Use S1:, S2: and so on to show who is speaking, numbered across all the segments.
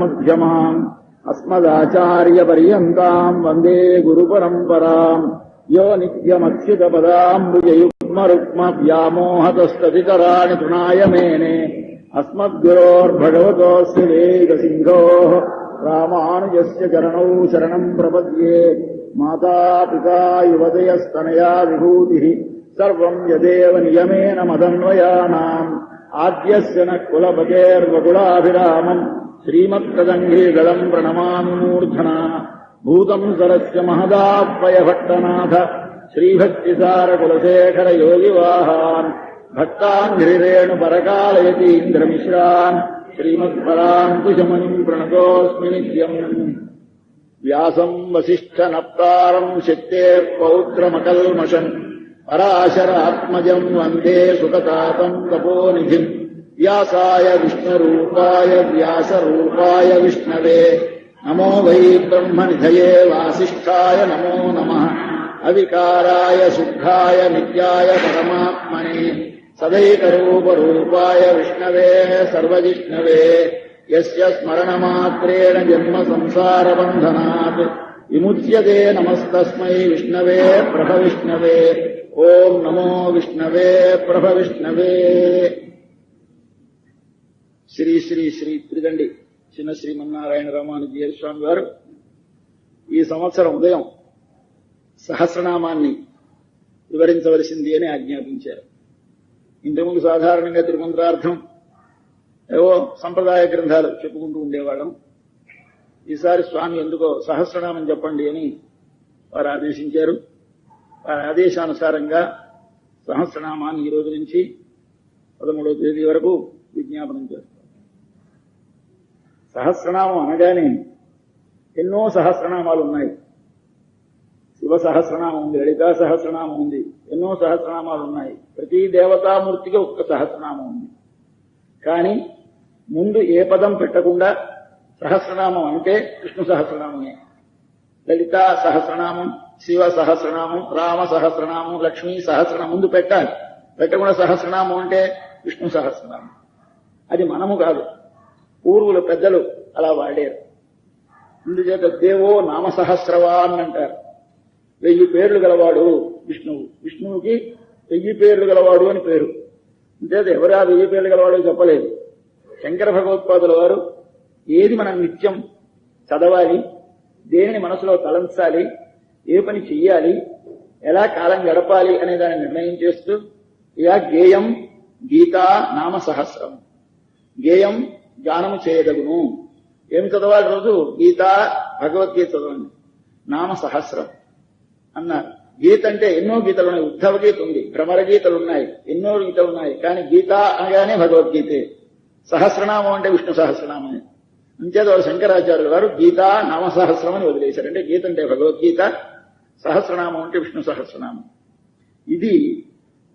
S1: మధ్యమాం అస్మదాచార్యపర్యంతాం వందే గురుపరంపరాం యో నిత్యమచ్యుతపదాంబుజయుగ్మరుక్మ వ్యామోహతస్తదితరాణి తృణాయ మేనే అస్మద్గురోర్భగవతోస్య వేదసింధోః రామానుజస్య చరణౌ శరణం ప్రపద్యే. మాతాపితా యువతయస్తనయా విభూతిః సర్వం యదేవ నియమేన మదన్వయానాం ఆద్యస్య న కులపతేర్వకులాభిరామం శ్రీమత్తదంఘ్రీగళం ప్రణమామి మూర్ధనా. భూతం సరస్య మహదాప్వయభట్టనాథ శ్రీభక్తిసారకులశేఖర యోగివాహాన్ భక్తాంఘ్రిరేణుపరకాలయతీంద్రమిశ్రాన్ శ్రీమత్పరాంకుశమనిం ప్రణతోస్మి నిత్యం. వ్యాసం వసిష్ఠనప్తారం శక్తేః పౌత్రమకల్మషం పరాశరాత్మజం వందే సుఖతాతం తపోనిధిం. వ్యాసాయ విష్ణురూపాయ వ్యాసరూపాయ విష్ణవే నమో వై బ్రహ్మనిధయే వాసిష్ఠాయ నమో నమః. అవికారాయ శుద్ధాయ నిత్యాయ పరమాత్మనే సదైకరూపరూపాయ విష్ణవే సర్వజిష్ణవే. యస్య స్మరణమాత్రేణ జన్మ సంసారబంధనాత్ విముచ్యతే. నమస్తస్మై విష్ణవే ప్రభవిష్ణవే. ఓం నమో విష్ణవే ప్రభవిష్ణవే. శ్రీ శ్రీ శ్రీ త్రిదండి చిన్న శ్రీమన్నారాయణ రామానుజీయ స్వామి వారు ఈ సంవత్సరం ఉదయం సహస్రనామాన్ని వివరించవలసింది అని ఆజ్ఞాపించారు. ఇంతకుముందు సాధారణంగా తిరుమంత్రార్థం ఏవో సంప్రదాయ గ్రంథాలు చెప్పుకుంటూ ఉండేవాళ్ళం. ఈసారి స్వామి ఎందుకో సహస్రనామం చెప్పండి అని వారు ఆదేశించారు. వారి ఆదేశానుసారంగా సహస్రనామాన్ని ఈ రోజు నుంచి 13వ తేదీ వరకు విజ్ఞాపనం చేస్తారు. సహస్రనామం అనగానే ఎన్నో సహస్రనామాలు ఉన్నాయి. శివ సహస్రనామం ఉంది, లలితా సహస్రనామం ఉంది, ఎన్నో సహస్రనామాలు ఉన్నాయి. ప్రతి దేవతామూర్తికి ఒక్క సహస్రనామం ఉంది. కానీ ముందు ఏ పదం పెట్టకుండా సహస్రనామం అంటే విష్ణు సహస్రనామమే. లలితా సహస్రనామం, శివ సహస్రనామం, రామ సహస్రనామం, లక్ష్మీ సహస్రనామం ముందు పెట్టాలి. పెట్టకుండా సహస్రనామం అంటే విష్ణు సహస్రనామం. అది మనము కాదు, పూర్వుల పెద్దలు అలా వాడారు. ఇందుచేత దేవో నామ సహస్రవాన్ అంటారు. 1000 పేర్లు గలవాడు విష్ణువు. విష్ణువుకి 1000 పేర్లు గలవాడు అని పేరు. అంతేత ఎవరు ఆ 1000 పేర్లు గలవాడో చెప్పలేదు. శంకర భగవత్పాదుల వారు ఏది మనం నిత్యం చదవాలి, దేనిని మనసులో తలంచాలి, ఏ పని చెయ్యాలి, ఎలా కాలం గడపాలి అనే దాన్ని నిర్ణయం చేస్తూ ఇక గేయం గీతా నామ సహస్రం. గేయం గానము చేయదగును. ఏమి చదవాలి రోజు? గీత, భగవద్గీత చదవండి. నామ సహస్రం అన్నారు. గీత అంటే ఎన్నో గీతలు ఉన్నాయి. ఉద్ధవ గీత ఉంది, భ్రమర గీతలు ఉన్నాయి, ఎన్నో గీతలు ఉన్నాయి. కానీ గీత అనగానే భగవద్గీతే. సహస్రనామం అంటే విష్ణు సహస్రనామమే. అంచేత వారు శంకరాచార్యుల వారు గీతా నామ సహస్రం అని వదిలేశారు. అంటే గీత అంటే భగవద్గీత, సహస్రనామం అంటే విష్ణు సహస్రనామం. ఇది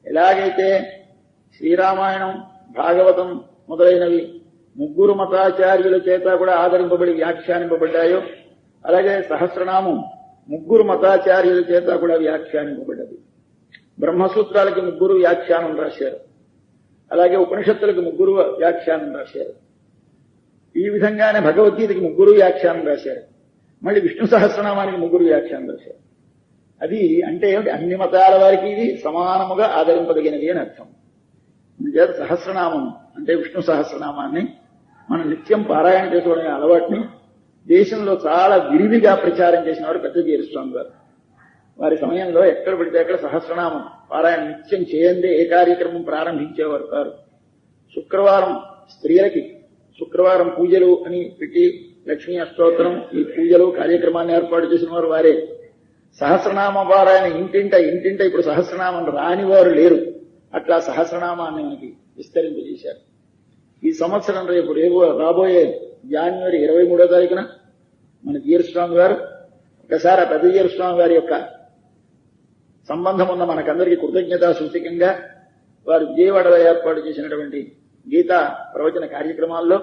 S1: ఎలాగైతే శ్రీరామాయణం, భాగవతం మొదలైనవి 3 మతాచార్యుల చేత కూడా ఆదరింపబడి వ్యాఖ్యానింపబడ్డాయో, అలాగే సహస్రనామం 3 మతాచార్యుల చేత కూడా వ్యాఖ్యానింపబడ్డది. బ్రహ్మసూత్రాలకి 3 వ్యాఖ్యానం రాశారు. అలాగే ఉపనిషత్తులకు 3 వ్యాఖ్యానం రాశారు. ఈ విధంగానే భగవద్గీతకి 3 వ్యాఖ్యానం రాశారు. మళ్ళీ విష్ణు సహస్రనామానికి 3 వ్యాఖ్యానం రాశారు. అది అంటే అన్ని మతాల వారికి ఇది సమానముగా ఆదరింపదగినది అని అర్థం. అందుచేత సహస్రనామం అంటే విష్ణు సహస్రనామాన్ని మనం నిత్యం పారాయణ చేసుకోవడం అలవాటుని దేశంలో చాలా విరివిగా ప్రచారం చేసిన వారు పెద్దజీయర్ స్వామి గారు. వారి సమయంలో ఎక్కడ పడితే అక్కడ సహస్రనామం పారాయణ నిత్యం చేయందే ఏ కార్యక్రమం ప్రారంభించేవారు కారు. శుక్రవారం స్త్రీలకి శుక్రవారం పూజలు అని పెట్టి లక్ష్మీ అష్టోత్తరం ఈ పూజలు కార్యక్రమాన్ని ఏర్పాటు చేసిన వారు వారే. సహస్రనామ పారాయణ ఇంటింట ఇప్పుడు సహస్రనామం రాని వారు లేరు. అట్లా సహస్రనామాన్ని మనకి విస్తరింపజేశారు. ఈ సంవత్సరం రేపు రాబోయే జనవరి 23వ తారీఖున మన జీయర్ స్వామి గారు ఒకసారి ఆ పెద్ద జీయర్ స్వామి గారి యొక్క సంబంధం ఉన్న మనకందరికీ కృతజ్ఞతా సూచకంగా వారు విజయవాడలో ఏర్పాటు చేసినటువంటి గీతా ప్రవచన కార్యక్రమాల్లో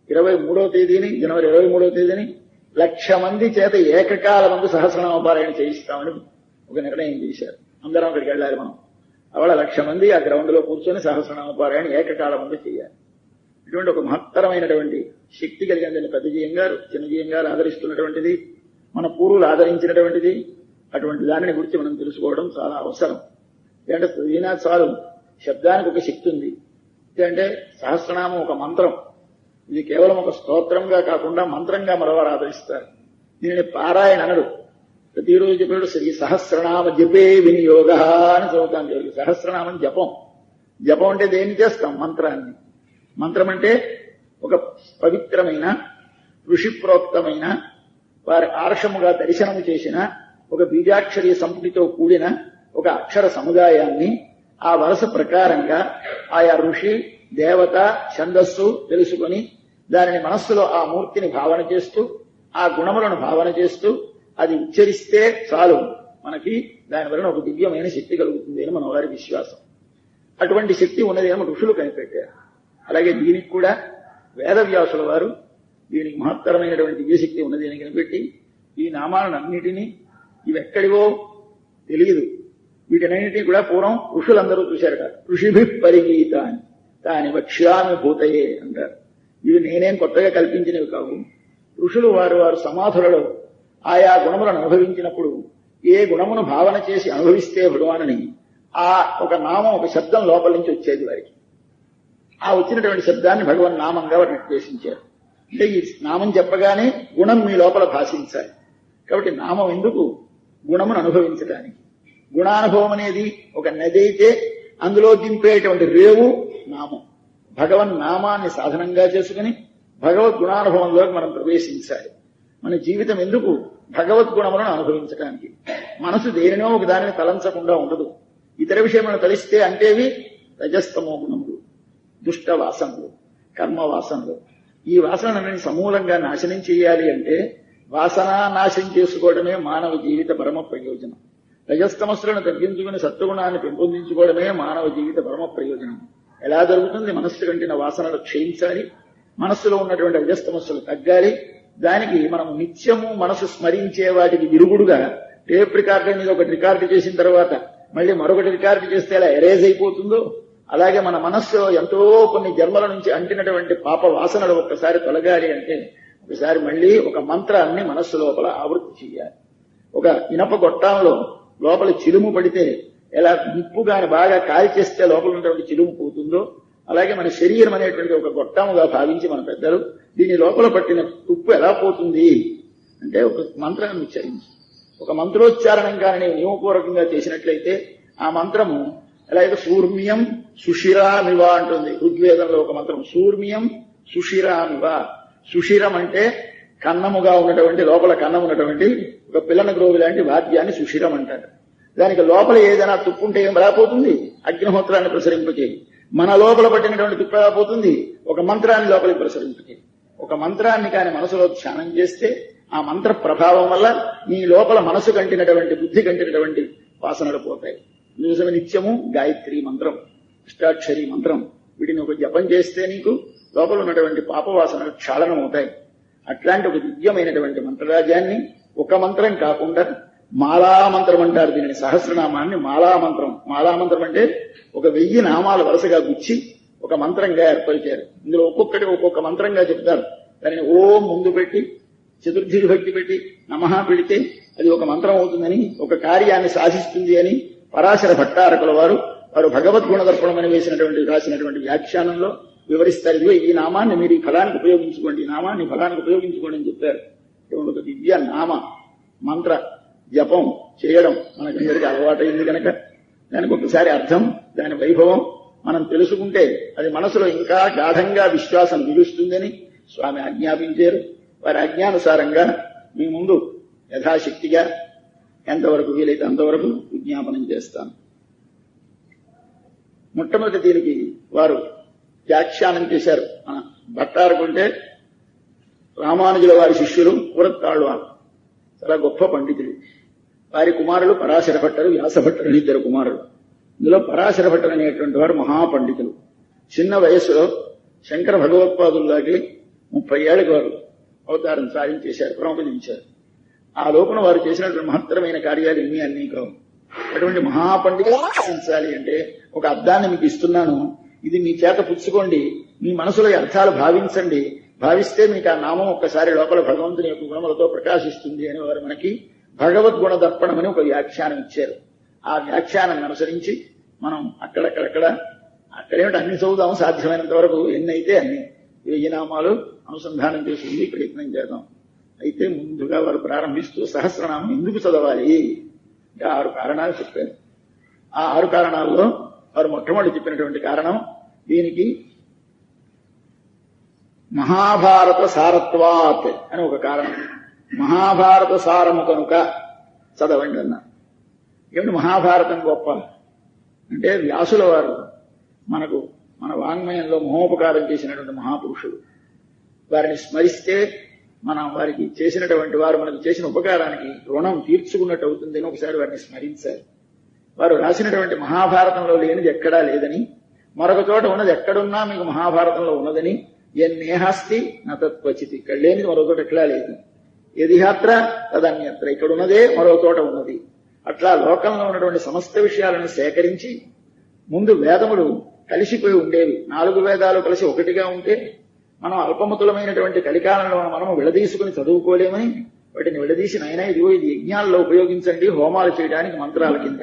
S1: 23వ తేదీని జనవరి 23వ తేదీని 1,00,000 మంది చేత ఏకకాల మంది సహస్రనామ పారాయణ చేయిస్తామని ఒక నిర్ణయం చేశారు. అందరం అక్కడికి వెళ్ళాలి. మనం అవళ 1,00,000 మంది ఆ గ్రౌండ్ లో కూర్చొని సహస్రనామ పారాయణ ఏకకాల మంది చేయాలి. ఇటువంటి ఒక మహత్తరమైనటువంటి శక్తి కలిగిన పెద్దజీయం గారు చిన్నజీయం గారు ఆదరిస్తున్నటువంటిది, మన పూర్వులు ఆదరించినటువంటిది. అటువంటి దానిని గురించి మనం తెలుసుకోవడం చాలా అవసరం. ఏంటంటే చదివినా చాలు, శబ్దానికి ఒక శక్తి ఉంది. అంటే సహస్రనామం ఒక మంత్రం. ఇది కేవలం ఒక స్తోత్రంగా కాకుండా మంత్రంగా మరోవారు ఆదరిస్తారు. దీనిని పారాయణ అనడు. ప్రతిరోజు చెప్పినప్పుడు శ్రీ సహస్రనామ జపే వినియోగ అని చదువుతాం. సహస్రనామం జపం. జపం అంటే దేన్ని చేస్తాం? మంత్రాన్ని. మంత్రం అంటే ఒక పవిత్రమైన ఋషిప్రోక్తమైన వారి ఆర్షముగా దర్శనము చేసిన ఒక బీజాక్షరీ సంపుటితో కూడిన ఒక అక్షర సముదాయాన్ని ఆ వరుస ప్రకారంగా ఆయా ఋషి దేవత ఛందస్సు తెలుసుకొని దానిని మనస్సులో ఆ మూర్తిని భావన చేస్తూ ఆ గుణములను భావన చేస్తూ అది ఉచ్చరిస్తే చాలు, మనకి దాని వలన ఒక దివ్యమైన శక్తి కలుగుతుంది అని మన వారి విశ్వాసం. అటువంటి శక్తి ఉన్నదేమో ఋషులు కనిపెట్టారు. అలాగే దీనికి కూడా వేదవ్యాసుల వారు దీనికి మహత్తరమైనటువంటి దివ్యశక్తి ఉన్నది అని కనిపెట్టి ఈ నామాలన్నిటినీ ఇవెక్కడివో తెలియదు, వీటినన్నిటినీ కూడా పూర్వం ఋషులందరూ చూశారట. ఋషిభి పరిగీతాన్ని తాని వక్ష్యామి భూతయే అంటారు. ఇవి నేనేం కొత్తగా కల్పించినవి కావు. ఋషులు వారు సమాధులలో ఆయా గుణములను అనుభవించినప్పుడు ఏ గుణమును భావన చేసి అనుభవిస్తే భగవానుని ఆ ఒక నామం ఒక శబ్దం లోపల నుంచి వచ్చేది వారికి. ఆ వచ్చినటువంటి శబ్దాన్ని భగవన్ నామంగా వారు నిర్దేశించారు. అంటే ఈ నామం చెప్పగానే గుణం మీ లోపల భాషించాలి. కాబట్టి నామం ఎందుకు? గుణమును అనుభవించడానికి. గుణానుభవం అనేది ఒక నది అయితే అందులో దింపేటువంటి రేవు నామం. భగవన్ నామాన్ని సాధనంగా చేసుకుని భగవద్ గుణానుభవంలోకి మనం ప్రవేశించాలి. మన జీవితం ఎందుకు? భగవద్గుణములను అనుభవించడానికి. మనసు దేనినో ఒక దానిని తలంచకుండా ఉండదు. ఇతర విషయములను తలిస్తే అంటేవి రజస్తమో గుణములు, దుష్ట వాసనలు, కర్మ వాసనలు. ఈ వాసనలని సమూలంగా నాశనం చేయాలి అంటే వాసనా నాశనం చేసుకోవడమే మానవ జీవిత పరమ ప్రయోజనం. రజస్తమస్సులను తగ్గించుకుని సత్వగుణాన్ని పెంపొందించుకోవడమే మానవ జీవిత పరమ ప్రయోజనం. ఎలా జరుగుతుంది? మనస్సు కంటిన వాసనలు క్షయించాలి, మనస్సులో ఉన్నటువంటి రజస్తమస్సులు తగ్గాలి. దానికి మనం నిత్యము మనసు స్మరించే వాటికి విరుగుడుగా టేప్ రికార్డర్ మీద ఒకటి రికార్డు చేసిన తర్వాత మళ్ళీ మరొకటి రికార్డు చేస్తే ఎలా ఎరేజ్ అయిపోతుందో అలాగే మన మనస్సులో ఎంతో కొన్ని జన్మల నుంచి అంటినటువంటి పాప వాసనలు ఒక్కసారి తొలగాలి అంటే ఒకసారి మళ్ళీ ఒక మంత్రాన్ని మనస్సు లోపల ఆవృత్తి చేయాలి. ఒక ఇనప గొట్టంలో లోపల చిలుము పడితే ఎలా నిప్పుగాని బాగా కాలి చేస్తే లోపల ఉన్నటువంటి చిలుము పోతుందో అలాగే మన శరీరం అనేటువంటి ఒక గొట్టముగా భావించి మన పెద్దలు దీని లోపల పట్టిన తుప్పు ఎలా పోతుంది అంటే ఒక మంత్రాన్ని ఉచ్చరించి ఒక మంత్రోచ్చారణం కానీ నియమపూర్వకంగా చేసినట్లయితే ఆ మంత్రము ఎలాగైతే సూర్మ్యం సుషిరామివ అంటుంది ఋగ్వేదంలో ఒక మంత్రం. సూర్మ్యం సుషిరామివ. సుషిరం అంటే కన్నముగా ఉన్నటువంటి లోపల కన్నం ఉన్నటువంటి ఒక పిల్లన గ్రోవి లాంటి వాద్యాన్ని సుషిరం అంటారు. దానికి లోపల ఏదైనా తుప్పుంటే ఏం రాపోతుంది? అగ్నిహోత్రాన్ని ప్రసరింపచేయి. మన లోపల పట్టినటువంటి తుప్పు ఎలా పోతుంది? ఒక మంత్రాన్ని లోపలికి ప్రసరింపచేయి. ఒక మంత్రాన్ని కాని మనసులో ధ్యానం చేస్తే ఆ మంత్ర ప్రభావం వల్ల నీ లోపల మనసు కంటినటువంటి బుద్ధి కంటినటువంటి వాసనలు పోతాయి. నిజమే నిత్యము గాయత్రి మంత్రం, అష్టాక్షరి మంత్రం, వీటిని ఒక జపం చేస్తే నీకు లోపల ఉన్నటువంటి పాపవాసనలు క్షాళనం అవుతాయి. అట్లాంటి ఒక దివ్యమైనటువంటి మంత్రరాజ్యాన్ని ఒక మంత్రం కాకుండా మాలామంత్రం అంటారు దీనిని. సహస్రనామాన్ని మాలామంత్రం. మాలామంత్రం అంటే ఒక 1000 నామాలు వరుసగా గుచ్చి ఒక మంత్రంగా ఏర్పరిచారు. ఇందులో ఒక్కొక్కటి ఒక్కొక్క మంత్రంగా చెప్తారు. దానిని ఓం ముందు పెట్టి చతుర్థి విభక్తి పెట్టి నమః పెడితే అది ఒక మంత్రం అవుతుందని, ఒక కార్యాన్ని సాధిస్తుంది అని పరాశర భట్టారకుల వారు భగవద్గుణ దర్పణం అని రాసినటువంటి వ్యాఖ్యానంలో వివరిస్తారు. ఇదిగో ఈ నామాన్ని మీరు ఈ ఫలానికి ఉపయోగించుకోండి, ఈ నామాన్ని ఫలానికి ఉపయోగించుకోండి అని చెప్పారు. ఒక దివ్య నామ మంత్ర జపం చేయడం మనకందరికీ అలవాటైంది కనుక దానికి ఒకసారి అర్థం, దాని వైభవం మనం తెలుసుకుంటే అది మనసులో ఇంకా గాఢంగా విశ్వాసం నిలుస్తుందని స్వామి ఆజ్ఞాపించారు. వారి ఆజ్ఞానుసారంగా మీ ముందు యథాశక్తిగా ఎంతవరకు వీలైతే అంతవరకు విజ్ఞాపనం చేస్తాను. మొట్టమొదటి దీనికి వారు వ్యాఖ్యానం చేశారు. మన భట్టారకుంటే రామానుజుల వారి శిష్యులు పురత్తాళ్వారు, చాలా గొప్ప పండితులు. వారి కుమారులు పరాశర భట్టరు, వ్యాస భట్టరు అని 2 కుమారులు. ఇందులో పరాశర భట్టరు అనేటువంటి వారు మహాపండితులు. చిన్న వయస్సులో శంకర భగవత్పాదుల్లాగే 30 ఏళ్లకు వారు అవతారం సాధించేశారు, ప్రముఖించారు. ఆ లోపల వారు చేసినటువంటి మహత్తరమైన కార్యాలు ఇన్ని అన్నీ కావు. అటువంటి మహాపండితులు సాధించాలి అంటే ఒక అద్దాన్ని మీకు ఇస్తున్నాను, ఇది మీ చేత పుచ్చుకోండి, మీ మనసులో ఈ అర్థాలు భావించండి, భావిస్తే మీకు ఆ నామం ఒక్కసారి లోపల భగవంతుని యొక్క గుణములతో ప్రకాశిస్తుంది అని వారు మనకి భగవద్గుణ దర్పణం అని ఒక వ్యాఖ్యానం ఇచ్చారు. ఆ వ్యాఖ్యానాన్ని అనుసరించి మనం అక్కడేమిటి అన్ని చదువుదాం, సాధ్యమైనంత వరకు ఎన్నైతే అన్ని 1000 నామాలు అనుసంధానం చేసుకుంది ప్రయత్నం చేద్దాం. అయితే ముందుగా వారు ప్రారంభిస్తూ సహస్రనామం ఎందుకు చదవాలి ఇంకా 6 కారణాలు చెప్పారు. ఆ 6 కారణాల్లో వారు మొట్టమొదటి చెప్పినటువంటి కారణం, దీనికి మహాభారత సారత్వాత్ అని ఒక కారణం. మహాభారత సారము కనుక చదవండి అన్నారు. ఏమిటి మహాభారతం గొప్ప అంటే, వ్యాసుల వారు మన వాంగ్మయంలో మహోపకారం చేసినటువంటి మహాపురుషుడు. వారిని స్మరిస్తే మనం వారికి చేసినటువంటి వారు మనకు చేసిన ఉపకారానికి రుణం తీర్చుకున్నట్టు అవుతుందని ఒకసారి వారిని స్మరించారు. వారు రాసినటువంటి మహాభారతంలో లేనిది ఎక్కడా లేదని, మరొక చోట ఉన్నది ఎక్కడున్నా మీకు మహాభారతంలో ఉన్నదని, ఎన్నేహాస్తి నతత్వచితి, ఇక్కడ లేనిది మరో చోట ఎక్కడా లేదు. యదిహాత్ర తదన్యత్ర, ఇక్కడ ఉన్నదే మరో చోట ఉన్నది. అట్లా లోకంలో ఉన్నటువంటి సమస్త విషయాలను సేకరించి, ముందు వేదములు కలిసిపోయి ఉండేవి. 4 వేదాలు కలిసి ఒకటిగా ఉంటే మనం అల్పమతులమైనటువంటి కలికాలంలో మనము విడదీసుకుని చదువుకోలేమని వాటిని విడదీసి, నాయన ఇదిగో ఇది యజ్ఞాల్లో ఉపయోగించండి, హోమాలు చేయడానికి మంత్రాల కింద,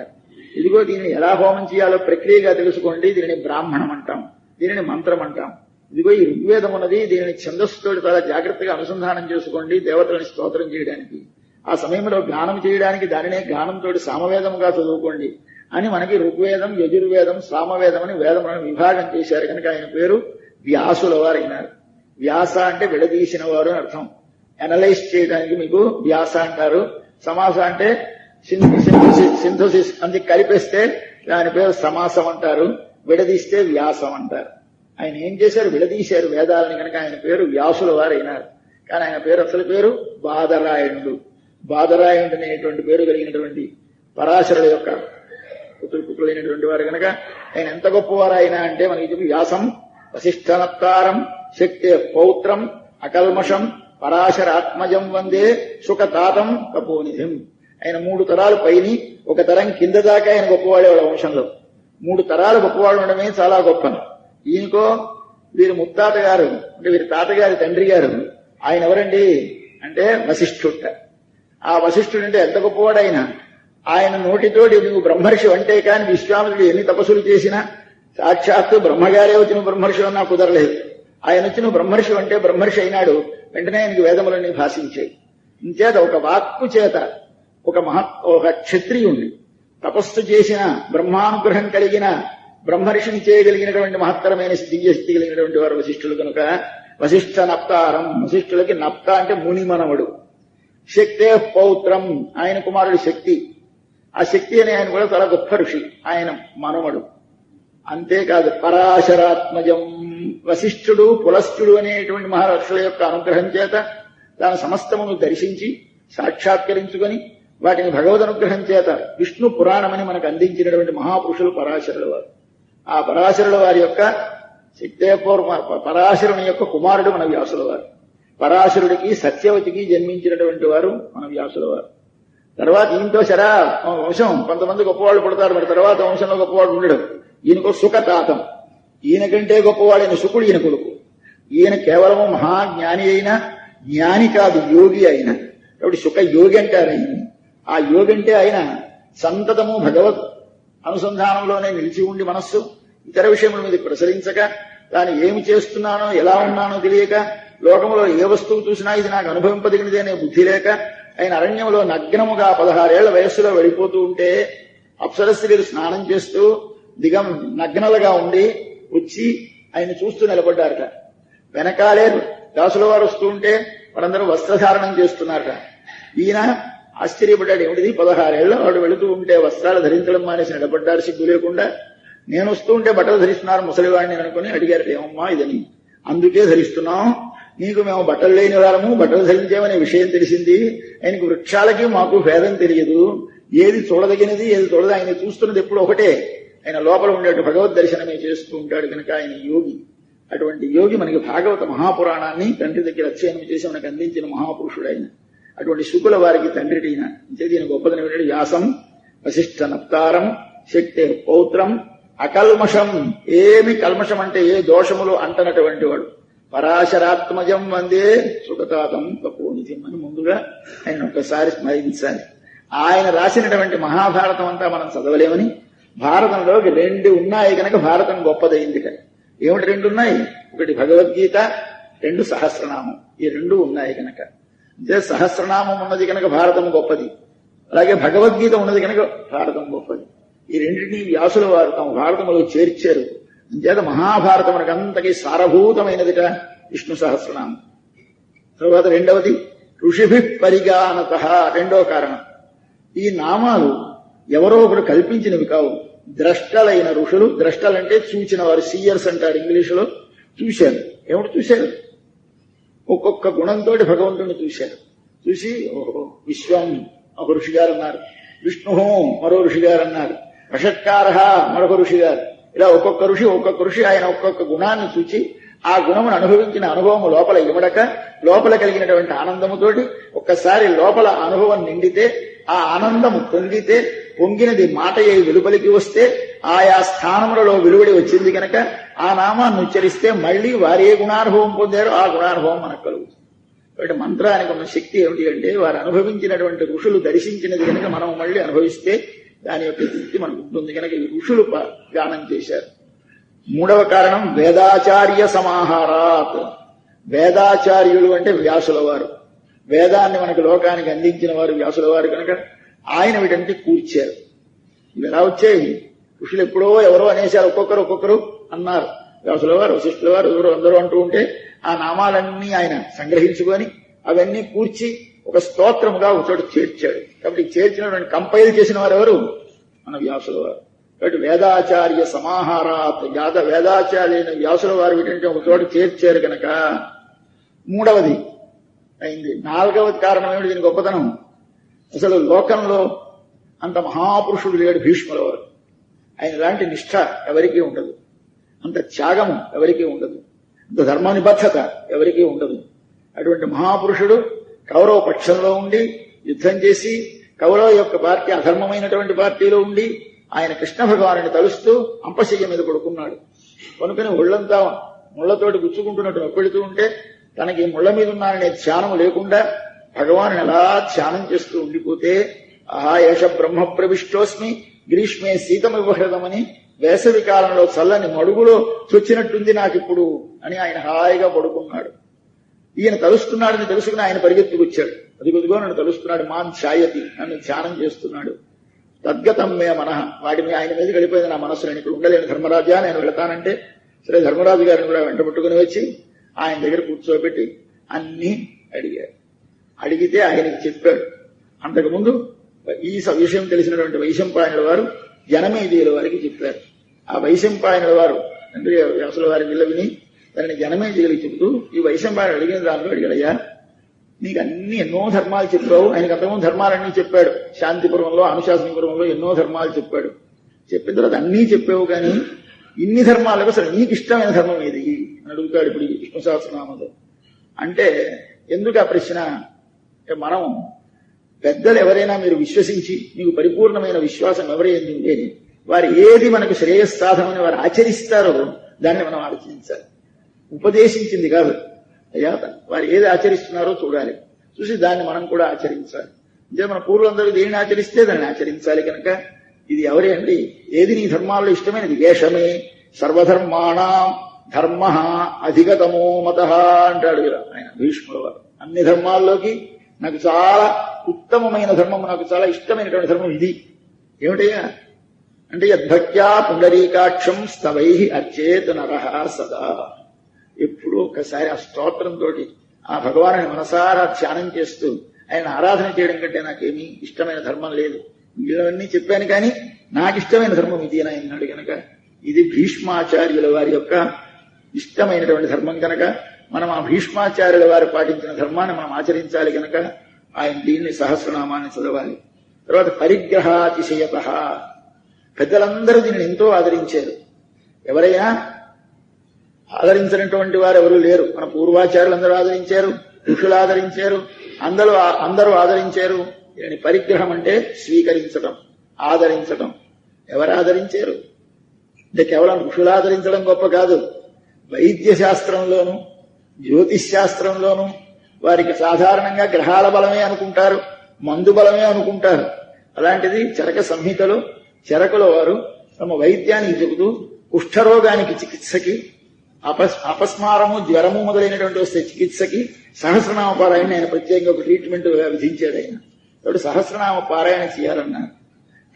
S1: ఇదిగో దీనిని ఎలా హోమం చేయాలో ప్రక్రియగా తెలుసుకోండి, దీనిని బ్రాహ్మణం అంటాం, దీనిని మంత్రం అంటాం, ఇదిగో ఈ ఋగ్వేదం ఉన్నది, దీనిని ఛందస్సుతోటి చాలా జాగ్రత్తగా అనుసంధానం చేసుకోండి దేవతలని స్తోత్రం చేయడానికి, ఆ సమయంలో గానం చేయడానికి దానినే గానంతో సామవేదముగా చదువుకోండి అని మనకి ఋగ్వేదం, యజుర్వేదం, సామవేదం అని వేదములను విభాగం చేశారు. కనుక ఆయన పేరు వ్యాసుల వారు అయినారు. వ్యాస అంటే విడదీసిన వారు అని అర్థం. అనలైజ్ చేయడానికి మీకు వ్యాస అంటారు. సమాస అంటే సింథసిస్, అందుకు కలిపేస్తే దాని పేరు సమాసం అంటారు, విడదీస్తే వ్యాసం అంటారు. ఆయన ఏం చేశారు, విడదీశారు వేదాలని. కనుక ఆయన పేరు వ్యాసుల వారు అయినారు. కానీ ఆయన పేరు అసలు పేరు బాదరాయణుడు. బాదరాయణుడు అనేటువంటి పేరు కలిగినటువంటి పరాశరుల యొక్క పుత్రులైనటువంటి వారు. కనుక ఆయన ఎంత గొప్పవారు ఆయన అంటే మనకి చెప్పి, వ్యాసం వశిష్ఠనప్తారం శక్తి పౌత్రం అకల్మషం పరాశరాత్మజం వందే సుఖతాతం కపోనిధిం. ఆయన 3 తరాలు పైని 1 తరం కింద దాకా ఆయన గొప్పవాడే వాళ్ళ వంశంలో. 3 తరాలు గొప్పవాడు ఉండడమే చాలా గొప్ప. ఈయనకో వీరి ముత్తాత గారు అంటే వీరి తాతగారి తండ్రి గారు ఆయన ఎవరండి అంటే వశిష్ఠుట. ఆ వశిష్ఠుడు అంటే ఎంత గొప్పవాడు ఆయన నోటితోటి నువ్వు బ్రహ్మర్షి అంటే కానీ విశ్వామిత్రుడు ఎన్ని తపస్సులు చేసినా సాక్షాత్తు బ్రహ్మగారే వచ్చి నువ్వు బ్రహ్మర్షి అన్నా కుదరలేదు. ఆయన వచ్చి నువ్వు బ్రహ్మర్షి అంటే బ్రహ్మర్షి అయినాడు. వెంటనే ఆయనకు వేదములన్నీ భాషించాయి. ఇంచేత ఒక వాక్కు చేత ఒక క్షత్రియుణ్ణి తపస్సు చేసిన, బ్రహ్మానుగ్రహం కలిగిన, బ్రహ్మర్షిని చేయగలిగినటువంటి మహత్తరమైన దివ్యశక్తి కలిగినటువంటి వారు వశిష్ఠులు. కనుక వశిష్ఠ నప్తారం, వశిష్ఠులకి నప్త అంటే ముని మనవడు. శక్తే పౌత్రం, ఆయన కుమారుడు శక్తి. ఆ శక్తి అనే ఆయన కూడా చాలా గొప్ప ఋషి, ఆయన మనవడు. అంతేకాదు పరాశరాత్మజం, వశిష్ఠుడు పులస్త్యుడు అనేటువంటి మహర్షుల యొక్క అనుగ్రహం చేత తాను సమస్తమును దర్శించి సాక్షాత్కరించుకొని వాటిని భగవద్ అనుగ్రహం చేత విష్ణు పురాణమని మనకు అందించినటువంటి మహాపురుషులు పరాశరుల వారు. ఆ పరాశరుల వారి యొక్క పరాశరుని యొక్క కుమారుడు మన వ్యాసుల వారు. పరాశరుడికి సత్యవతికి జన్మించినటువంటి వారు మన వ్యాసుల వారు. తర్వాత ఈయనతో వంశం కొంతమంది గొప్పవాళ్ళు పుడతారు, మరి తర్వాత వంశంలో గొప్పవాడు ఉండడు. ఈయనకు సుఖతాతం, ఈయనకంటే గొప్పవాడైన శుకుడు ఈయన కొడుకు. ఈయన కేవలము మహాజ్ఞాని అయినా, జ్ఞాని కాదు యోగి అయిన, కాబట్టి సుఖ యోగి అంటారు ఆయన. ఆ యోగి అంటే ఆయన సంతతము భగవత్ అనుసంధానంలోనే నిలిచి ఉండి మనస్సు ఇతర విషయముల మీద ప్రసరించక, తాను ఏమి చేస్తున్నానో ఎలా ఉన్నానో తెలియక, లోకంలో ఏ వస్తువు చూసినా ఇది నాకు అనుభవింపదగినది అనే బుద్ధి లేక, ఆయన అరణ్యంలో నగ్నముగా 16 ఏళ్ల వయస్సులో వెళ్ళిపోతూ ఉంటే అప్సరస్త్రీలు స్నానం చేస్తూ నగ్నలుగా ఉండి వచ్చి ఆయన చూస్తూ నిలబడ్డారట. వెనకాలే దాసుల వారు వస్తూ ఉంటే వారందరూ వస్త్రధారణం చేస్తున్నారట. ఈయన ఆశ్చర్యపడ్డాడు, ఏమిటిది 16 ఏళ్ల వాడు వెళుతూ ఉంటే వస్త్రాలు ధరించడం మానేసి నిలబడ్డారు సిగ్గు లేకుండా. నేను వస్తూ ఉంటే బట్టలు ధరిస్తున్నారు ముసలివాడిని అనుకుని అడిగారు, ఏమమ్మా ఇదని. అందుకే ధరిస్తున్నాం, నీకు మేము బట్టలు లేని వారము బట్టలు ధరించేమనే విషయం తెలిసింది. ఆయనకు వృక్షాలకి మాకు భేదం తెలియదు, ఏది చూడదగినది ఏది చూడదు, ఆయన చూస్తున్నది ఎప్పుడు ఒకటే. ఆయన లోపల ఉండేట్టు భగవద్ దర్శనమే చేస్తూ ఉంటాడు. కనుక ఆయన యోగి. అటువంటి యోగి మనకి భాగవత మహాపురాణాన్ని తండ్రి దగ్గర అధ్యయనం చేసి మనకు అందించిన మహాపురుషుడు ఆయన. అటువంటి శుకుల వారికి తండ్రి ఈయన. ఈయన గొప్పదని వ్యాసం వశిష్ఠ నప్తారం శక్తే పౌత్రం అకల్మషం, ఏమి కల్మషం అంటే ఏ దోషములు అంటనటువంటి వాడు. పరాశరాత్మజం వందే సుగతాతం తపోనిధిం అని ముందుగా ఆయన ఒక్కసారి స్మరించాలి. ఆయన రాసినటువంటి మహాభారతం అంతా మనం చదవలేమని, భారతంలోకి 2 ఉన్నాయి కనుక భారతం గొప్పదైంది. ఏమిటి 2 ఉన్నాయి? ఒకటి భగవద్గీత, 2 సహస్రనామం. ఈ 2 ఉన్నాయి కనుక, అంటే సహస్రనామం ఉన్నది కనుక భారతం గొప్పది, అలాగే భగవద్గీత ఉన్నది కనుక భారతం గొప్పది. ఈ రెండింటినీ వ్యాసుల వారు తమ భారతంలో చేర్చారు. అంచేత మహాభారతం మనకు అంతకీ సారభూతమైనదిట విష్ణు సహస్రనామం. తర్వాత రెండవది ఋషిభి పరిగానత, రెండో కారణం. ఈ నామాలు ఎవరో ఒకరు కల్పించినవి కావు, ద్రష్టలైన ఋషులు. ద్రష్టలంటే చూచిన వారు, సీయర్స్ అంటారు ఇంగ్లీషులో. చూశారు. ఏమిటి చూశారు? ఒక్కొక్క గుణంతో భగవంతుడిని చూశారు. చూసి ఓహో విశ్వం ఒక ఋషి గారు అన్నారు, విష్ణు మరో ఋషి గారు అన్నారు, వషట్కార మరొక ఋషి గారు. ఇలా ఒక్కొక్క ఋషి ఆయన ఒక్కొక్క గుణాన్ని చూచి ఆ గుణమును అనుభవించిన అనుభవం లోపల ఇమడక, లోపల కలిగినటువంటి ఆనందముతోటి ఒక్కసారి లోపల అనుభవం నిండితే, ఆ ఆనందము పొంగితే, పొంగినది మాట అయి వెలుపలికి వస్తే ఆయా స్థానములలో వెలువడి వచ్చింది కనుక ఆ నామాన్ని ఉచ్చరిస్తే మళ్లీ వారు ఏ గుణానుభవం పొందారో ఆ గుణానుభవం మనకు కలుగుతుంది. కాబట్టి మంత్రానికి ఉన్న శక్తి ఏమిటి అంటే, వారు అనుభవించినటువంటి ఋషులు దర్శించినది కనుక మనం మళ్లీ అనుభవిస్తే దాని యొక్క శక్తి మనకు ఉంటుంది కనుక ఈ ఋషులు గానం చేశారు. మూడవ కారణం వేదాచార్య సమాహారాత్. వేదాచార్యులు అంటే వ్యాసుల వారు. వేదాన్ని మనకు లోకానికి అందించిన వారు వ్యాసుల వారు కనుక ఆయన వీటంటే కూర్చారు. ఇవి ఎలా వచ్చాయి? ఋషులు ఎప్పుడో ఎవరో అనేశారు, ఒక్కొక్కరు అన్నారు. వ్యాసుల వారు, వశిష్ఠుల వారు, ఎవరు అందరూ అంటూ ఉంటే ఆ నామాలన్నీ ఆయన సంగ్రహించుకొని అవన్నీ కూర్చి ఒక స్తోత్రముగా ఒకచోట చేర్చాడు. కాబట్టి చేర్చినటువంటి కంపైల్ చేసిన వారు ఎవరు? మన వ్యాసుల వారు. కాబట్టి వేదాచార్య సమాహారాత్, వేదాచార్య వ్యాసుల వారు వీటంటే ఒక చోట చేర్చారు కనుక మూడవది అయింది. నాలుగవది కారణం ఏమిటి దీని గొప్పతనం? అసలు లోకంలో అంత మహాపురుషుడు లేడు భీష్ముల వారు. ఆయన లాంటి నిష్ఠ ఎవరికీ ఉండదు, అంత త్యాగము ఎవరికీ ఉండదు, అంత ధర్మ నిబద్ధత ఎవరికీ ఉండదు. అటువంటి మహాపురుషుడు కౌరవ పక్షంలో ఉండి యుద్ధం చేసి, కౌరవ యొక్క పార్టీ అధర్మమైనటువంటి పార్టీలో ఉండి ఆయన కృష్ణ భగవానుని తలుస్తూ అంపశయ్య మీద పడుకున్నాడు. కొనుకొని ఒళ్లంతా ముళ్లతోటి గుచ్చుకుంటున్నట్టు నొప్పెడుతూ ఉంటే తనకి ముళ్ల మీద ఉన్నాననే ధ్యానం లేకుండా భగవాను ఎలా ధ్యానం చేస్తూ ఉండిపోతే, ఆహా ఏష బ్రహ్మ ప్రవిష్టోస్మి గ్రీష్మే శీతమివహృతమని, వేసవి కాలంలో చల్లని మడుగులో చొచ్చినట్టుంది నాకిప్పుడు అని ఆయన హాయిగా పడుకున్నాడు. ఈయన తలుస్తున్నాడని తెలుసుకుని ఆయన పరిగెత్తుకొచ్చాడు. అదిగొదిగో నన్ను తలుస్తున్నాడు, మాన్ ఛాయతి, నన్ను ధ్యానం చేస్తున్నాడు. తద్గతం మే మనః, వాటిని ఆయన మీద గడిపోయింది నా మనస్సు. నేను ఇక్కడ ఉండలేను ధర్మరాజా, నేను వెళతానంటే సరే ధర్మరాజు గారిని కూడా వెంట పట్టుకుని వచ్చి ఆయన దగ్గర కూర్చోబెట్టి అన్నీ అడిగాడు. అడిగితే ఆయనకి చెప్పాడు. అంతకుముందు ఈ విషయం తెలిసినటువంటి వైశంపాయనుల వారు జనమేజయుల వారికి చెప్పారు. ఆ వైశంపాయనుల వారు తండ్రి వ్యాసుల వారి విల్ల విని దాన్ని జనమేజయులకు చెబుతూ ఈ వైశంపాయనుడు అడిగిన దానిలో అడిగాడయ్యా, నీకు అన్ని ఎన్నో ధర్మాలు చెప్పావు. ఆయనకు అంతకుముందు ధర్మాలన్నీ చెప్పాడు. శాంతిపురంలో, అనుశాసనపురంలో ఎన్నో ధర్మాలు చెప్పాడు. చెప్పిన తర్వాత అన్నీ చెప్పావు, కానీ ఇన్ని ధర్మాలకు అసలు నీకు ఇష్టమైన ధర్మం ఏది అని అడుగుతాడు ఇప్పుడు ఈ విష్ణు సహస్రనామంలో. అంటే ఎందుకు ఆ ప్రశ్న? మనం పెద్దలు ఎవరైనా మీరు విశ్వసించి మీకు పరిపూర్ణమైన విశ్వాసం ఎవరైంది ఉండేది, వారు ఏది మనకు శ్రేయస్సాధమని వారు ఆచరిస్తారో దాన్ని మనం ఆలోచించాలి. ఉపదేశించింది కాదు, అయ్యా వారు ఏది ఆచరిస్తున్నారో చూడాలి, చూసి దాన్ని మనం కూడా ఆచరించాలి. అంటే మన పూర్వులందరూ దేనిని ఆచరిస్తే దాన్ని ఆచరించాలి కనుక ఇది ఎవరే అండి? ఏది నీ ధర్మాల్లో ఇష్టమైనది? ఏషమే సర్వధర్మాణం ధర్మ అధిగతమో మత అంటాడు ఆయన భీష్ముల వారు. అన్ని ధర్మాల్లోకి నాకు చాలా ఉత్తమమైన ధర్మం, నాకు చాలా ఇష్టమైనటువంటి ధర్మం ఇది. ఏమిటయ్యా అంటే యద్భక్త్యా పుండరీకాక్షం స్తవై అర్చేత్ నరః సదా. ఎప్పుడూ ఒకసారి ఆ స్తోత్రంతో ఆ భగవాను మనసారా ధ్యానం చేస్తూ ఆయన ఆరాధన చేయడం కంటే నాకేమీ ఇష్టమైన ధర్మం లేదు. వీళ్ళవన్నీ చెప్పాను కానీ నాకు ఇష్టమైన ధర్మం ఇది అని అన్నాడు కనుక ఇది భీష్మాచార్యుల వారి యొక్క ఇష్టమైనటువంటి ధర్మం కనుక మనం ఆ భీష్మాచార్యుల వారు పాటించిన ధర్మాన్ని మనం ఆచరించాలి కనుక ఆయన దీన్ని సహస్రనామాన్ని చదవాలి. తర్వాత పరిగ్రహాతిశయత, పెద్దలందరూ దీనిని ఎంతో ఆదరించారు. ఎవరైనా ఆదరించినటువంటి వారు ఎవరూ లేరు. మన పూర్వాచార్యులందరూ ఆదరించారు, ఋషులు ఆదరించారు, అందరూ ఆదరించారు. దీని పరిగ్రహం అంటే స్వీకరించటం, ఆదరించటం. ఎవరు ఆదరించారు? అంటే కేవలం ఋషులు ఆదరించడం గొప్ప కాదు, వైద్య శాస్త్రంలోనూ జ్యోతిష్ శాస్త్రంలోనూ వారికి సాధారణంగా గ్రహాల బలమే అనుకుంటారు, మందు బలమే అనుకుంటారు. అలాంటిది చరక సంహితలో చరకుల వారు తమ వైద్యానికి చెబుతూ కుష్ఠరోగానికి చికిత్సకి, అపస్మారము జ్వరము మొదలైనటువంటి వస్తే చికిత్సకి సహస్రనామ పారాయణ ఆయన ప్రత్యేకంగా ఒక ట్రీట్మెంట్ విధించాడు. ఆయన కాబట్టి సహస్రనామ పారాయణ చేయాలన్నారు.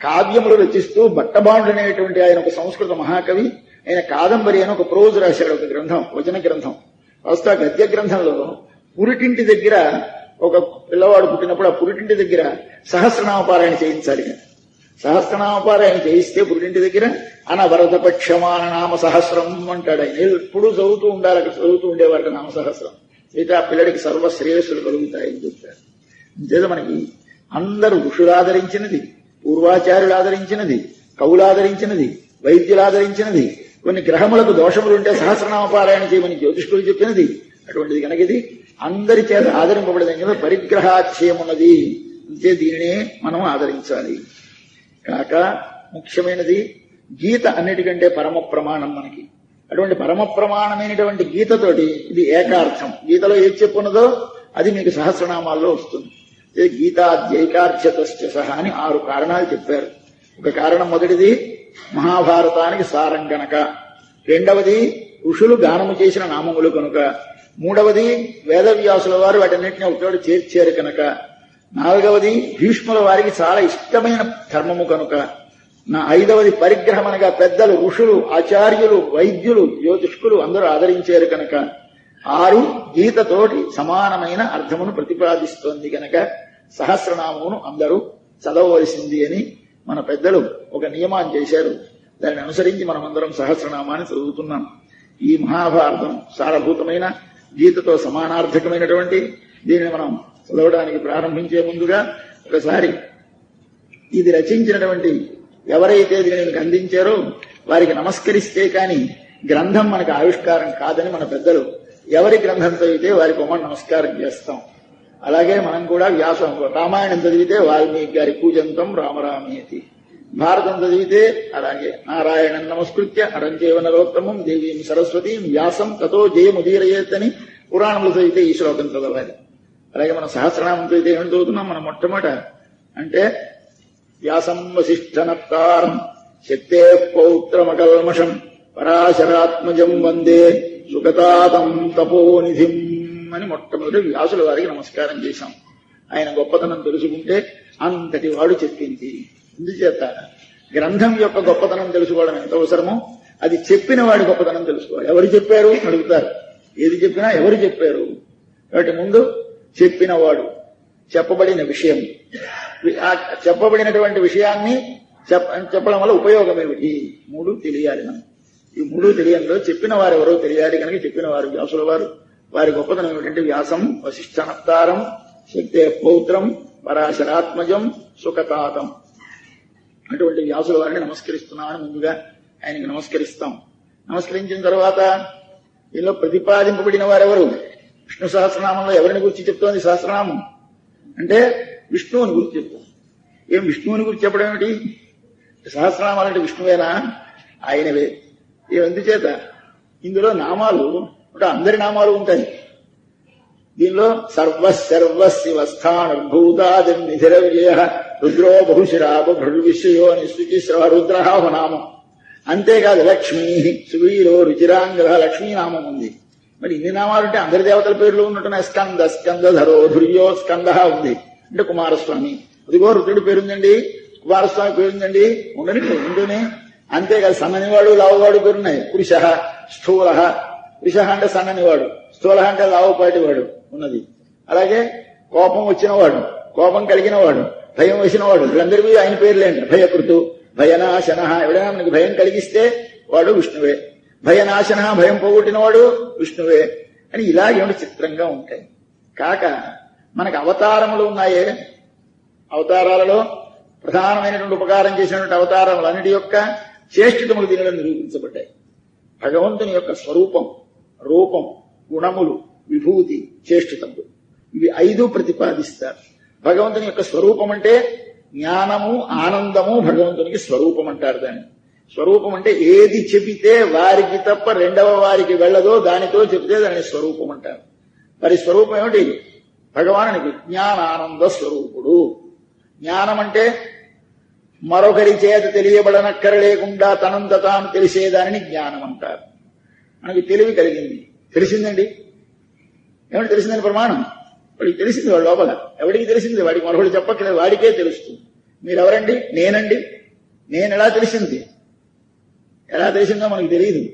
S1: కావ్యములు రచిస్తూ బట్టబాండు అనేటువంటి ఆయన ఒక సంస్కృత మహాకవి, ఆయన కాదంబరి అని ఒక ప్రోజ్ రాశాడు, ఒక గ్రంథం, వచన గ్రంథం. ప్రస్తుత గద్య గ్రంథంలో పురిటింటి దగ్గర ఒక పిల్లవాడు పుట్టినప్పుడు ఆ పురిటింటి దగ్గర సహస్రనామ పారాయణ చేయించాలి. సహస్రనామ పారాయణ చేయిస్తే పురిటింటి దగ్గర అనవరత పక్షమాన నామ సహస్రం అంటాడు ఆయన. ఎప్పుడు చదువుతూ ఉండాలి, అక్కడ చదువుతూ ఉండేవారు నామ సహస్రం. అయితే ఆ పిల్లడికి సర్వ శ్రేయస్సులు కలుగుతాయని చెప్తారు. అంతేదా మనకి అందరూ ఋషులు ఆదరించినది, పూర్వాచార్యులు ఆదరించినది, కవులు ఆదరించినది, వైద్యులు ఆదరించినది, కొన్ని గ్రహములకు దోషములుంటే సహస్రనామ పారాయణ చేయమని జ్యోతిష్కులు చెప్పినది. అటువంటిది కనుక ఇది అందరి చేత ఆదరింపబడేది కదా, పరిగ్రహాక్షయమున్నది. అంతే దీనినే మనం ఆదరించాలి. కాక ముఖ్యమైనది గీత అన్నిటికంటే పరమ ప్రమాణం మనకి. అటువంటి పరమ ప్రమాణమైనటువంటి గీతతోటి ఇది ఏకార్థం. గీతలో ఏది చెప్పున్నదో అది మీకు సహస్రనామాల్లో వస్తుంది. గీతాద్యైకార్థ్యతశ్చ సహా అని 6 కారణాలు చెప్పారు. ఒక కారణం మొదటిది మహాభారతానికి సారం గనక, రెండవది ఋషులు గానము చేసిన నామములు కనుక, మూడవది వేదవ్యాసుల వారు వాటన్నింటినీ ఒకచోట చేర్చారు కనుక, నాలుగవది భీష్ముల వారికి చాలా ఇష్టమైన ధర్మము కనుక, ఐదవది పరిగ్రహం అనగా పెద్దలు ఋషులు ఆచార్యులు వైద్యులు జ్యోతిష్కులు అందరూ ఆదరించారు కనుక, 6 గీతతోటి సమానమైన అర్థమును ప్రతిపాదిస్తోంది కనుక సహస్రనామమును అందరూ చదవవలసింది అని మన పెద్దలు ఒక నియమాన్ని చేశారు. దాన్ని అనుసరించి మనమందరం సహస్రనామాన్ని చదువుతున్నాం. ఈ మహాభారతం సారభూతమైన గీతతో సమానార్థకమైనటువంటి దీనిని మనం చదవడానికి ప్రారంభించే ముందుగా ఒకసారి ఇది రచించినటువంటి ఎవరైతే దీనిని అందించారో వారికి నమస్కరిస్తే కాని గ్రంథం మనకు ఆవిష్కారం కాదని మన పెద్దలు ఎవరి గ్రంథం చదివితే వారికి నమస్కారం చేస్తాం. అలాగే మనం కూడా వ్యాసం రామాయణం చదివితే వాల్మీకి గారి పూజంతం రామరామేతి, భారతం చదివితే అలాగే నారాయణం నమస్కృత్య అరంజేవ నరోత్తమం దేవీం సరస్వతీం వ్యాసం తతో జయముదీరయేతని పురాణంలో చదివితే ఈ శ్లోకం చదవాలి. అలాగే మనం సహస్రనామం చదివితే ఏమని చదువుతున్నాం మనం మొట్టమొదట అంటే వ్యాసం వసిష్ఠనప్తారం శక్తే పౌత్రమకల్మషం పరాశరాత్మజం వందే సుగతాతం తపోనిధిం అని మొట్టమొదటి వ్యాసుల వారికి నమస్కారం చేశాం. ఆయన గొప్పతనం తెలుసుకుంటే అంతటి వాడు చెప్పింది. ఎందుచేత గ్రంథం యొక్క గొప్పతనం తెలుసుకోవడం ఎంత అవసరమో అది చెప్పిన వాడి గొప్పతనం తెలుసుకోవాలి. ఎవరు చెప్పారు అడుగుతారు, ఏది చెప్పినా ఎవరు చెప్పారు. కాబట్టి ముందు చెప్పినవాడు, చెప్పబడిన విషయం, చెప్పబడినటువంటి విషయాన్ని చెప్పడం వల్ల ఉపయోగం ఏమిటి, 3 తెలియాలి. మనం ఈ 3 తెలియంలో చెప్పిన వారు ఎవరో తెలియాలి. కనుక చెప్పిన వారు వ్యాసుల వారు. వారి గొప్పతనం ఏమిటంటే వ్యాసం వసిష్ఠనప్తారం శక్తే పౌత్రం పరాశరాత్మజం సుఖతాతం. అటువంటి వ్యాసుల వారిని నమస్కరిస్తున్నామని ముందుగా ఆయనకి నమస్కరిస్తాం. నమస్కరించిన తర్వాత దీనిలో ప్రతిపాదింపబడిన వారెవరు, విష్ణు సహస్రనామంలో ఎవరిని గురించి చెప్తోంది సహస్రనామం అంటే విష్ణువుని గురించి చెప్తుంది. ఏం విష్ణువుని గురించి చెప్పడం ఏమిటి, సహస్రనామాలంటే విష్ణువేనా, ఆయనవే. ఎందుచేత ఇందులో నామాలు అంటే అందరి నామాలు ఉంటాయి. దీనిలో సర్వశర్వశివస్థానుర్భూతాదిర్నిధిరవ్యయ రుద్రో బహుశిరాభృర్విషయో నిశుచిశ్రవ రుద్రనామం. అంతేకాదు లక్ష్మీ సువీరో రుచిరాంగ లక్ష్మీనామం ఉంది. మరి ఇన్ని నామాలుంటే అందరి దేవతల పేర్లు ఉన్నట్టున్నాయి. స్కంద స్కందధరో ధుర్యో స్కంద ఉంది అంటే కుమారస్వామి. అదిగో రుద్రుడి పేరుందండి, కుమారస్వామి పేరుందండి, ఉండని ఉంటూనే. అంతేకాదు సన్ననివాడు లావువాడు పేరున్నాయి. పురుష స్థూల, పురుష అంటే సన్ననివాడు, స్థూల అంటే లావుపాటివాడు ఉన్నది. అలాగే కోపం వచ్చినవాడు, కోపం కలిగినవాడు, భయం వేసినవాడు, వీళ్ళందరికీ ఆయన పేర్లేంట. భయకృతు, భయనాశన, ఎవడైనా మనకి భయం కలిగిస్తే వాడు విష్ణువే. భయనాశన, భయం పోగొట్టినవాడు విష్ణువే అని ఇలాగేమిటి చిత్రంగా ఉంటాయి. కాక మనకు అవతారములు ఉన్నాయే, అవతారాలలో ప్రధానమైనటువంటి ఉపకారం చేసినటువంటి అవతారములన్నిటి యొక్క చేష్టితములు దీనిలో నిరూపించబడ్డాయి. భగవంతుని యొక్క స్వరూపం, రూపం, గుణములు, విభూతి, చేష్టితములు ఇవి 5 ప్రతిపాదిస్తారు. భగవంతుని యొక్క స్వరూపం అంటే జ్ఞానము ఆనందము భగవంతునికి స్వరూపం అంటారు. దాన్ని స్వరూపం అంటే ఏది చెబితే వారికి తప్ప రెండవ వారికి వెళ్ళదో దానితో చెబితే దాని స్వరూపం అంటారు. మరి స్వరూపం ఏమిటి? భగవానునికి జ్ఞానానంద స్వరూపుడు. జ్ఞానం అంటే మరొకరి చేత తెలియబడనక్కరలేకుండా తనంత తాను తెలిసేదానిని జ్ఞానం అంటారు. మనకి తెలివి కలిగింది, తెలిసిందండి. ఏమిటి తెలిసిందని ప్రమాణం? వాడికి తెలిసింది, వాడు లోపల. ఎవడికి తెలిసింది? వాడికి మరొకటి చెప్పక్కర్లేదు, వాడికే తెలుస్తుంది. మీరెవరండి? నేనండి. నేను ఎలా తెలిసింది? ఎలా తెలిసిందో మనకు తెలియదు.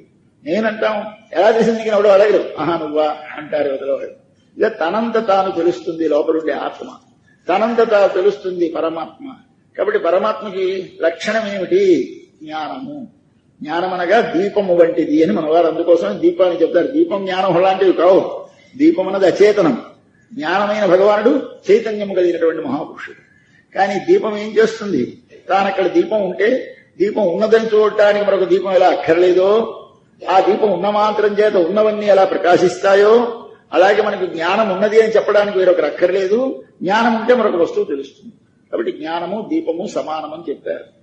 S1: నేనంటాం, ఎలా తెలిసింది? ఎవడో అడగరు. ఆహా నువ్వా అంటారు వదలవాడు. ఇక తనంత తాను తెలుస్తుంది లోపలుండే ఆత్మ, తనంత తాను తెలుస్తుంది పరమాత్మ. కాబట్టి పరమాత్మకి లక్షణం ఏమిటి? జ్ఞానము. జ్ఞానం అనగా దీపము వంటిది అని మనవారు అందుకోసం దీపాన్ని చెప్తారు. దీపం జ్ఞానం లాంటివి కావు. దీపం అన్నది అచేతనం. జ్ఞానమైన భగవానుడు చైతన్యము కలిగినటువంటి మహాపురుషుడు. కానీ దీపం ఏం చేస్తుంది? తానక్కడ దీపం ఉంటే దీపం ఉన్నదని చూడటానికి మరొక దీపం ఎలా అక్కర్లేదో, ఆ దీపం ఉన్న మాత్రం చేత ఉన్నవన్నీ ఎలా ప్రకాశిస్తాయో, అలాగే మనకు జ్ఞానం ఉన్నది అని చెప్పడానికి వేరొకరు అక్కర్లేదు. జ్ఞానం ఉంటే మరొక వస్తువు తెలుస్తుంది. కాబట్టి జ్ఞానము దీపము సమానమని చెప్పారు.